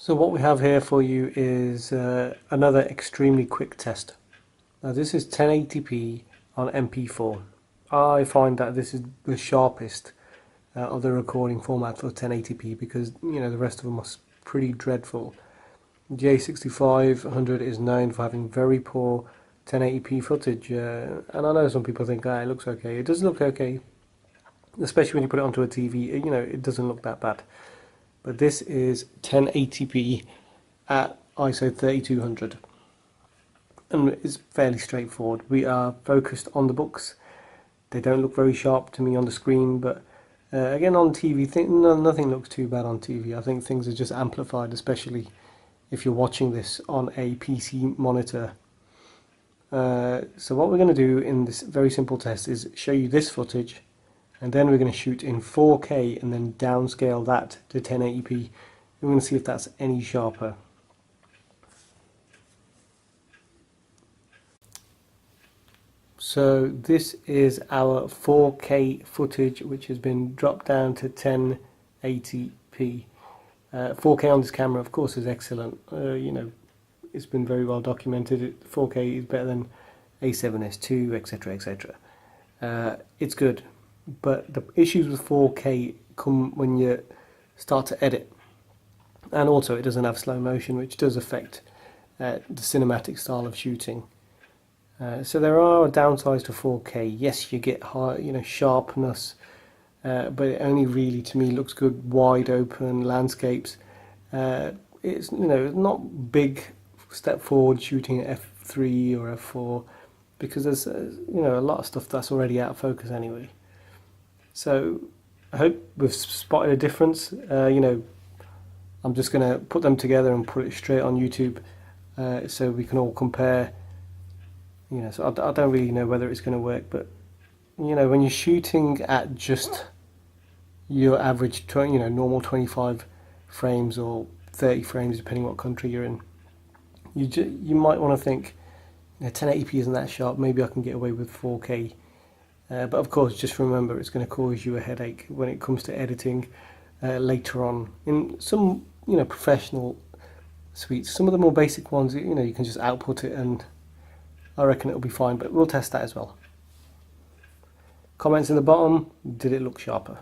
So what we have here for you is another extremely quick test. Now this is 1080p on MP4. I find that this is the sharpest of the recording format for 1080p because the rest of them are pretty dreadful. The A6500 is known for having very poor 1080p footage, and I know some people think it looks okay. It does look okay, especially when you put it onto a TV. It doesn't look that bad. But this is 1080p at ISO 3200, and it's fairly straightforward. We are focused on the books. They don't look very sharp to me on the screen, but again on TV, nothing looks too bad on TV. I think things are just amplified, especially if you're watching this on a PC monitor. So what we're going to do in this very simple test is show you this footage, and then we're going to shoot in 4K and then downscale that to 1080p. We're going to see if that's any sharper. So this is our 4K footage, which has been dropped down to 1080p. 4K on this camera, of course, is excellent. It's been very well documented. 4K is better than A7S2, etc., etc. It's good, but the issues with 4K come when you start to edit, and also it doesn't have slow motion, which does affect the cinematic style of shooting. So there are downsides to 4K. Yes, you get high, sharpness, but it only really, to me, looks good wide open landscapes. It's not big step forward shooting at f3 or f4 because there's a lot of stuff that's already out of focus anyway. So I hope we've spotted a difference. I'm just going to put them together and put it straight on YouTube so we can all compare. So I don't really know whether it's going to work, but when you're shooting at just your average normal 25 frames or 30 frames depending what country you're in, you might want to think 1080p isn't that sharp, maybe I can get away with 4K. But of course, just remember, it's going to cause you a headache when it comes to editing later on. In some professional suites, some of the more basic ones, you can just output it, and I reckon it'll be fine, but we'll test that as well. Comments in the bottom, did it look sharper?